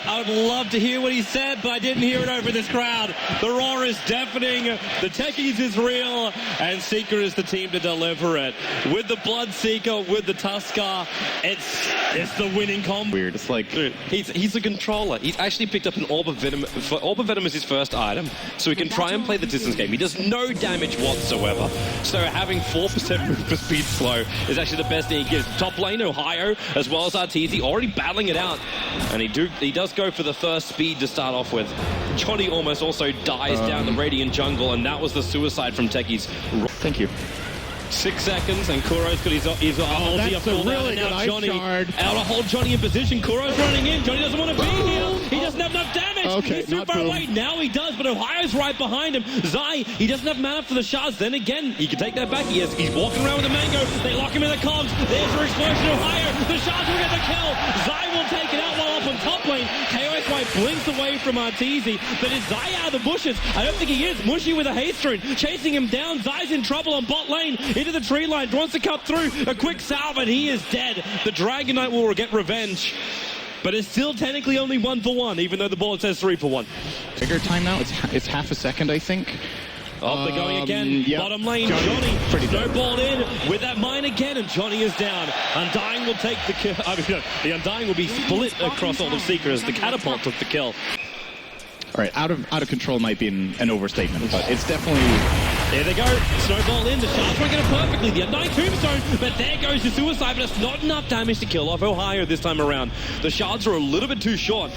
I would love to hear what he said, but I didn't hear it over this crowd. The roar is deafening, the Techies is real, and Seeker is the team to deliver it. With the Bloodseeker, with the Tusker, it's the winning combo. Weird, it's like... Dude, he's a controller. He's actually picked up an Orb of Venom. Orb of Venom is his first item, so he can try and play the distance game. He does no damage whatsoever. So having 4% move per speed slow is actually the best thing he gives. Top lane, Ohio, as well as Arteezy, already battling it out. And he does go for the first speed to start off with. Johnny almost also dies down the Radiant jungle, and that was the suicide from Techies. Thank you. 6 seconds, and Kuro's got his ulti up full really now. good Johnny shard. out to hold Johnny in position. Kuro's running in. Johnny doesn't want to be here. He doesn't have enough damage. Okay, He's too far away. Now he does, but Ohio's right behind him. Zai, he doesn't have mana for the shards. Then again, he can take that back. He's walking around with the mango. They lock him in the cogs. There's your explosion. Ohio. The shards will get the kill. Zai will take it out while up on top lane. KOS White blinks away from Arteezy, but is Zai out of the bushes? I don't think he is. Mushy with a haste rune, chasing him down. Zai's in trouble on bot lane, into the tree line. Wants to cut through. A quick salve, and he is dead. The Dragon Knight will get revenge. But it's still technically only 1 for 1, even though the bullet says 3 for 1. Bigger time now. It's half a second, I think. Oh, they're going again. Yep. Bottom lane, Johnny snowballed in with that mine again, and Johnny is down. Undying will take the kill. I mean, the Undying will be split across all of Seeker as the catapult took the kill. All right, out of control might be an overstatement, but it's definitely... There they go. Snowball in. The shards won't get it perfectly. The Undying Tombstone, but there goes the suicide, but it's not enough damage to kill off Ohio this time around. The shards are a little bit too short,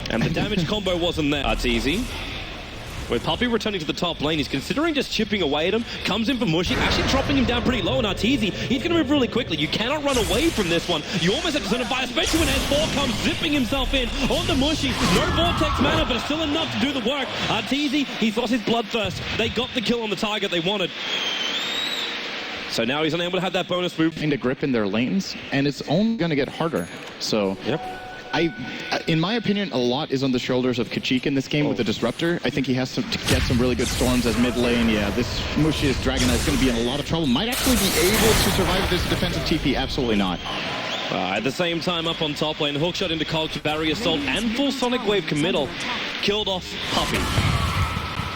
and the damage combo wasn't there. Arteezy. With Puppey returning to the top lane, he's considering just chipping away at him. Comes in for Mushy, actually dropping him down pretty low. And Arteezy, he's going to move really quickly. You cannot run away from this one. You almost have to solidify, especially when S4 comes zipping himself in on the Mushy. No Vortex mana, but it's still enough to do the work. Arteezy, he's lost his bloodthirst. They got the kill on the target they wanted. So now he's unable to have that bonus move. Find a grip in their lanes, and it's only going to get harder. So... Yep. In my opinion, a lot is on the shoulders of Kuroky in this game with the Disruptor. I think he has to get some really good storms as mid lane. Yeah, this Mushi's Dragon Knight is going to be in a lot of trouble. Might actually be able to survive this defensive TP. Absolutely not. At the same time, up on top lane, hookshot into Cogs, Barrier Assault, and full Sonic Wave committal. Killed off Puppey.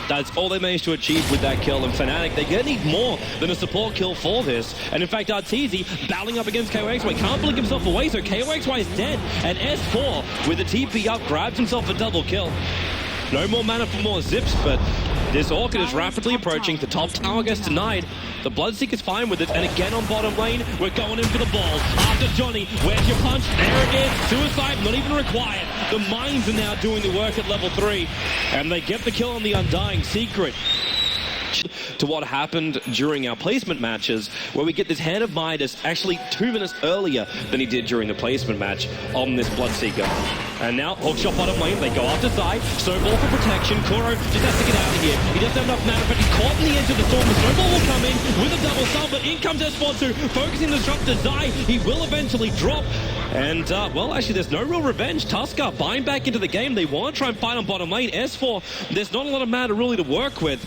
That's all they managed to achieve with that kill, and Fnatic, they're going to need more than a support kill for this. And in fact, Arteezy battling up against KOXY, can't blink himself away, so KOXY is dead. And S4, with the TP up, grabs himself a double kill. No more mana for more zips, but this Orchid is rapidly approaching. The top tower gets denied. The Bloodseeker's fine with it, and again on bottom lane, we're going in for the ball. After Johnny, where's your punch? There it is. Suicide, not even required. The mines are now doing the work at level 3, and they get the kill on the Undying Secret. To what happened during our placement matches, where we get this Hand of Midas actually 2 minutes earlier than he did during the placement match on this Bloodseeker. And now, hookshot bottom lane, they go after Zai, Snowball for protection. Kuro just has to get out of here. He doesn't have enough mana, but he's caught in the edge of the storm. The Snowball will come in with a double stun, but in comes S4-2, focusing the drop to Zai. He will eventually drop. And, well, actually, there's no real revenge. Tusker buying back into the game. They want to try and fight on bottom lane. S4, there's not a lot of mana really to work with.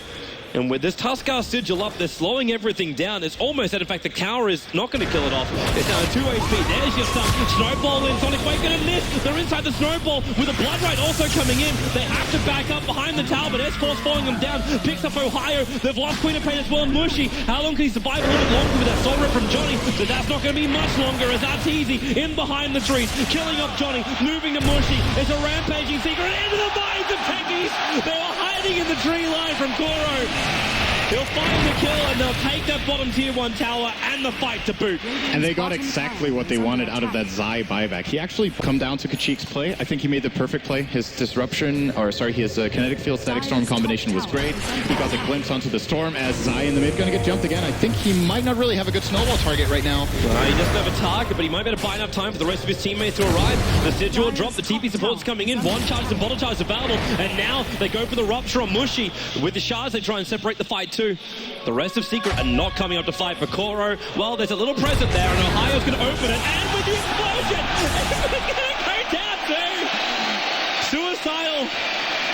And with this Tusker sigil up, they're slowing everything down. It's almost that, in fact, the cower is not going to kill it off. It's down to 2 HP. There's your stun. Snowball in. Sonic Wave going to miss. They're inside the Snowball with a Blood Right also coming in. They have to back up behind the tower, but S4's falling them down. Picks up Ohio. They've lost Queen of Pain as well. Mushy. How long can he survive? A little bit longer with that Soul Rip from Johnny, but that's not going to be much longer as Arteezy in behind the trees, killing up Johnny, moving to Mushy. It's a rampaging Secret into the minds of Techies. They were hiding in the tree line from Kuro. He'll find the kill, and they'll take that bottom tier 1 tower and the fight to boot. And they got exactly what they wanted out of that Zai buyback. He actually come down to Kuroky's play. I think he made the perfect play. His disruption, or sorry, his kinetic field static storm combination was great. He got the glimpse onto the storm as Zai in the mid going to get jumped again. I think he might not really have a good snowball target right now. He doesn't have a target, but he might be able to buy enough time for the rest of his teammates to arrive. The sigil drop, the TP support's coming in. One charge and bottle charge available, and now they go for the rupture on Mushy. With the shards, they try and separate the fight too. The rest of Secret are not coming up to fight for Kuro. Well, there's a little present there, and Ohio's going to open it, and with the explosion, it's going to go down too. Suicidal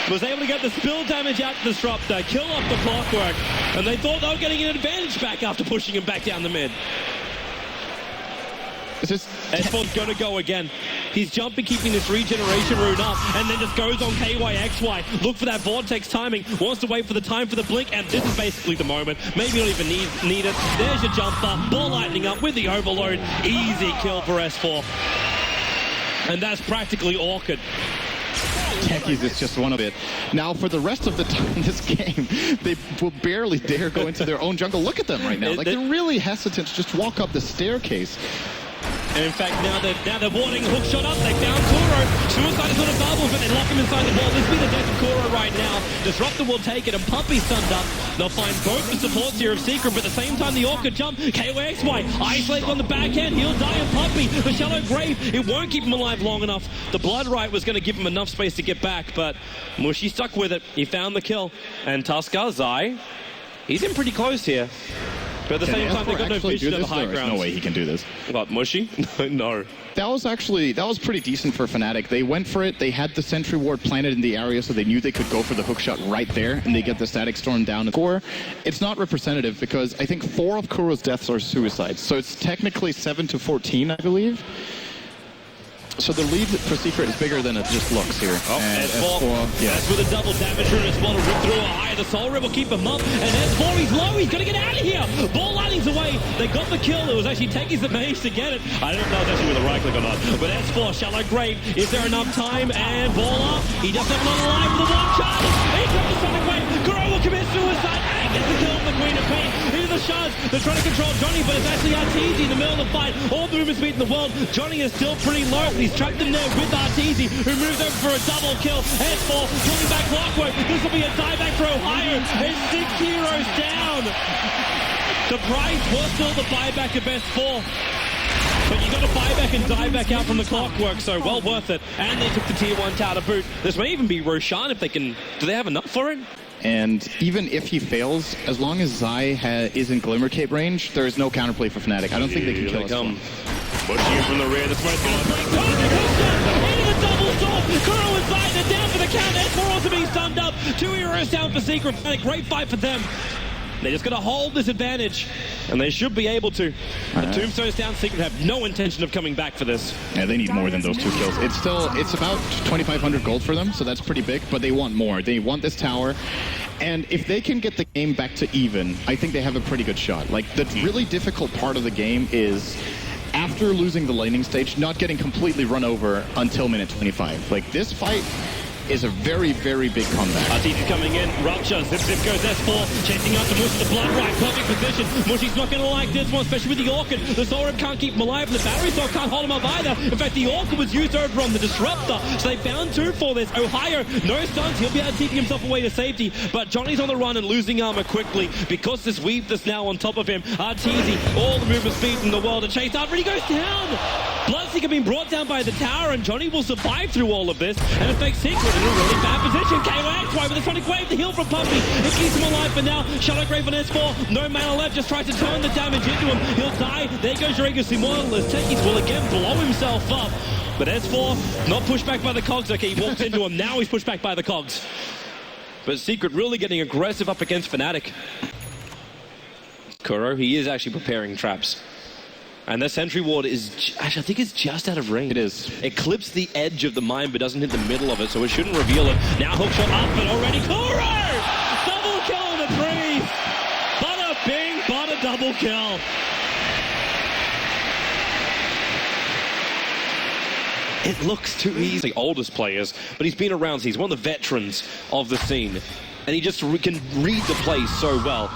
was able to get the spill damage out to the Disruptor, kill off the Clockwork, and they thought they were getting an advantage back after pushing him back down the mid. S4's going to go again. He's jumping, keeping this regeneration rune up, and then just goes on KYXY. Look for that vortex timing, wants to wait for the time for the blink, and this is basically the moment. Maybe you don't even need it. There's your jumper, ball lightning up with the overload. Easy kill for S4. And that's practically Orchid. Techies is just one of it. Now, for the rest of the time in this game, they will barely dare go into their own jungle. Look at them right now. Like, they're really hesitant to just walk up the staircase. And in fact, now they're warning, hook shot up, they found Kuro. Suicide is on a bubble, but they lock him inside the ball. This will be the death of Kuro right now. Disruptor will take it, and Puppy's stunned up. They'll find both the supports here of Secret, but at the same time, the Orchid jump. KYXY, isolated on the back end. He'll die, and Puppy, the shallow grave, it won't keep him alive long enough. The Blood Right was going to give him enough space to get back, but Mushy stuck with it. He found the kill. And Tusker, Zai, he's in pretty close here. But at the same time, they've got no vision of the high ground. There's no way he can do this. What, Mushy? No. That was pretty decent for Fnatic. They went for it. They had the sentry ward planted in the area, so they knew they could go for the hook shot right there, and they get the static storm down to 4. It's not representative because I think 4 of Kuro's deaths are suicides, so it's technically 7-14, I believe. So the lead for Secret is bigger than it just looks here. Oh, and S4, yes, with a double damage rune as well to rip through a high. The Soul Rip will keep him up, and S4, he's low, he's gonna get out of here. Ball lightning's away. They got the kill. It was actually Techies that managed to get it. I don't know if that's actually with a right click or not, but S4, shallow grave. Is there enough time? And ball up. He does have another line with a one charge. He got the Sonic Wave. Kuro will commit suicide and gets the kill from the Queen of Pain. Into the shards. They're trying to control Johnny, but it's actually Arteezy in the middle of the fight. All the movement speed in the world. Johnny is still pretty low. He's trapped in there with Arteezy, who moves over for a double kill. S4 pulling back Clockwork. This will be a dieback for Ohio. It's 6 heroes down. The price was still the buyback of S4. But you got to buy back and die back out from the Clockwork, so well worth it. And they took the tier 1 tower to boot. This may even be Roshan if they can. Do they have enough for it? And even if he fails, as long as Zai is in Glimmer Cape range, there is no counterplay for Fnatic. I don't think they can kill us. Pushing in from the rear, this might be into the double sword. Kuro and Zai, they're down for the count. S4 also being stunned up. 2 heroes down for Secret. A great fight for them. They're just going to hold this advantage, and they should be able to. The Tombstone's down. Secret have no intention of coming back for this. Yeah, they need more than those 2 kills. It's about 2,500 gold for them, so that's pretty big, but they want more. They want this tower, and if they can get the game back to even, I think they have a pretty good shot. Like, the really difficult part of the game is, after losing the laning stage, not getting completely run over until minute 25. Like, this fight is a very, very big comeback. Arteezy's coming in, Rupture, zip goes S4, chasing out the Mush, the Blood Right, perfect position. Mushy's not going to like this one, especially with the Orchid. The Soul Rip can't keep him alive, and the Battery Sword can't hold him up either. In fact, the Orchid was used over on the Disruptor, so they found 2 for this. Ohio, no stuns, he'll be able to take himself away to safety, but Johnny's on the run and losing armor quickly because this weave that's now on top of him. Arteezy, all the movement speed in the world to chase after, and he goes down. Bloodseeker being brought down by the tower, and Johnny will survive through all of this, and affect Secret in a really bad position. KYXY with a Sonic Wave, the heal from Puppy. It keeps him alive for now. Shallow Grave on S4. No mana left, just tries to turn the damage into him. He'll die. There goes Regus Immortal as Techies will again blow himself up. But S4, not pushed back by the cogs. Okay, he walks into him. Now he's pushed back by the cogs. But Secret really getting aggressive up against Fnatic. Kuro, he is actually preparing traps. And the sentry ward is, actually, I think it's just out of range. It is. It clips the edge of the mine, but doesn't hit the middle of it, so it shouldn't reveal it. Now hookshot up, but already Kuro! Double kill on the breeze! Bada bing, bada double kill. It looks too easy. The oldest players, but he's been around, so he's one of the veterans of the scene. And he just can read the play so well.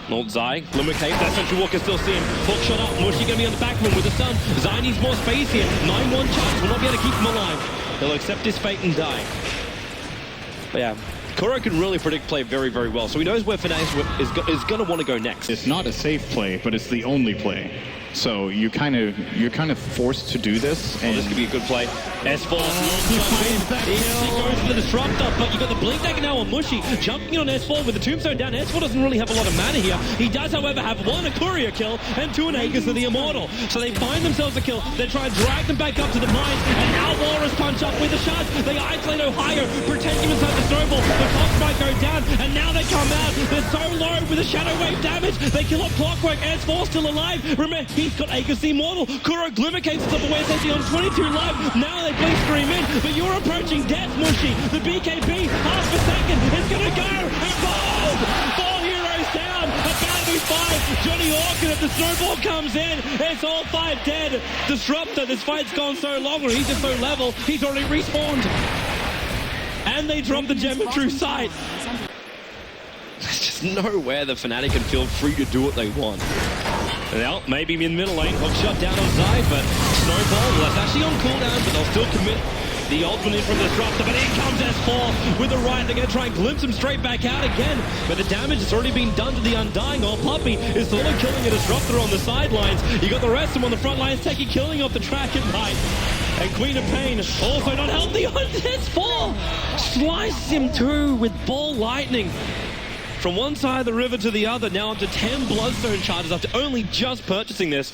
Old Zai, Glimmer Cape, that Sentry Walker still see him. Hook shot up, Mushy gonna be on the back room with the stun. Zai needs more space here. 9-1 charge will not be able to keep him alive. He'll accept his fate and die. But yeah, Kuro can really predict play very, very well. So he knows where Fnatic is gonna want to go next. It's not a safe play, but it's the only play. So you're kind of forced to do this. And this could be a good play. S4 goes to the Disruptor, but you got the Blink Dagger now on Mushy. Jumping on S4 with the Tombstone down. S4 doesn't really have a lot of mana here. He does, however, have 1 a Courier kill and 2 an Aegis of the Immortal. So they find themselves a kill. They try and drag them back up to the mine, and now Walrus punch up with the shards. They isolate Ohio, protect him inside the snowball. The cops might go down, and now they come out. They're so low with the Shadow Wave damage. They kill up Clockwork. S4 still alive. Remember, He's got Aegis Immortal. Kuro glimmercates himself away, safety on 22 life. Now they please stream in, but you're approaching death, Mushy. The BKB, half a second, it's gonna go, and boom! 4 heroes down, about to be 5. Johnny Orchid, if the snowball comes in, it's all 5 dead. Disruptor, this fight's gone so long, or he's just so level, he's already respawned. And they drop the Gem of True Sight. There's just nowhere the Fnatic can feel free to do what they want. Well, maybe in middle lane, hook shot down on Zai, but Snowball, well, that's actually on cooldown, but they'll still commit the ultimate in from the Disruptor, but in comes S4 with the right. They're going to try and glimpse him straight back out again, but the damage has already been done to the Undying. Oh, Puppey is solo killing a Disruptor on the sidelines. You got the rest of them on the front lines, Techie killing off the track at night. And Queen of Pain also not healthy on S4. Slices him too with ball lightning. From one side of the river to the other, now up to 10 Bloodstone charges after only just purchasing this.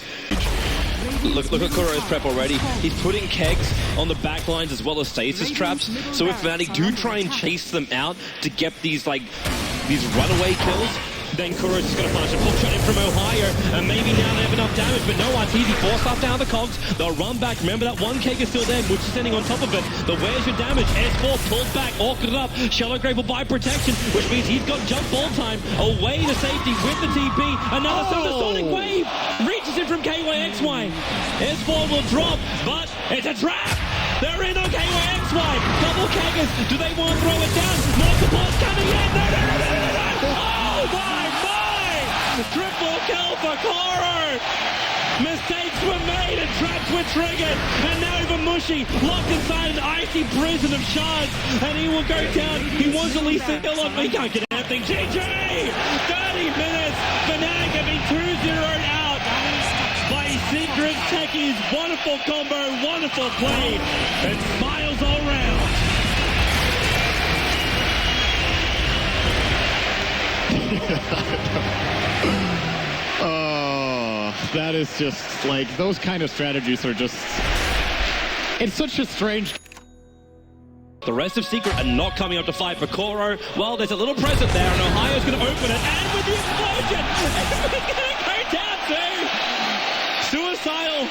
Look at Kuro's prep already. He's putting kegs on the back lines as well as stasis traps. So if Fnatic do try and chase them out to get these runaway kills, then Kuro's just going to punish a pull shot in from Ohio, and maybe now they have enough damage, but no, it's easy. Force up down the cogs. They'll run back. Remember that one keg is still there, which is standing on top of it. The where's your damage? S4 pulled back, Orchid up. Shallow Grave will buy protection, which means he's got jump ball time. Away to safety with the TP. Another Sonic Wave reaches in from KYXY. S4 will drop, but it's a trap. They're in on KYXY. Double keggers. Do they want to throw it down? More support's coming in. No. Oh my! Triple kill for Kuro! Mistakes were made and traps were triggered, and now even Mushy locked inside an icy prison of shards, and he will go down. He wants at least a kill up, but he can't get anything. GG! 30 minutes. Fnatic have been 2-0'd out by Secret Techies. Wonderful combo, wonderful play, and smiles all round. Oh, that is just like, those kind of strategies are just, it's such a strange. The rest of Secret are not coming up to fight for Kuro. Well, there's a little present there, and Ohio's going to open it, and with the explosion, it's going to go down too. Suicidal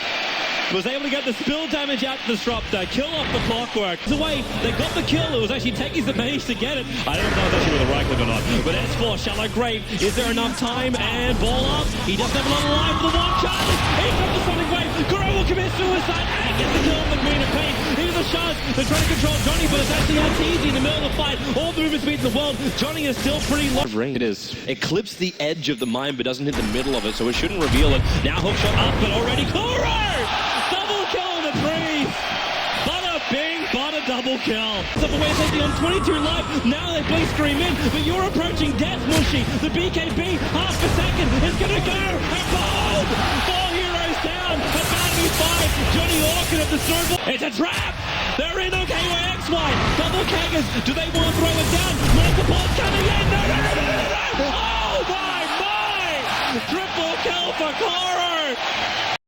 was able to get the spill damage out to Disruptor, kill off the Clockwork. The way they got the kill, it was actually Techies that managed to get it. I don't know if that's with a right click or not, but S4, Shallow Grave, is there enough time? And ball up, he doesn't have a lot of life for the one charge. He got the Sonic Wave, Kuro will commit suicide and get the kill on the Queen of Pain. Here's the shards, they're trying to control Johnny, but it's actually Techies in the middle of the fight. All the movement speeds in the world, Johnny is still pretty low. It is. It clips the edge of the mine, but doesn't hit the middle of it, so it shouldn't reveal it. Now hookshot up, but already Kuro! Double kill on the breeze! Bada bing, bada double kill. So away safety on 22 life. Now they please scream in, but you're approaching death, Mushy. The BKB, half a second, is gonna go, and boom! 4 heroes down, about to be 5. Johnny Orchid of the snowball. It's a trap! They're in on KYXY. Double keggers. Do they want to throw it down? More support's coming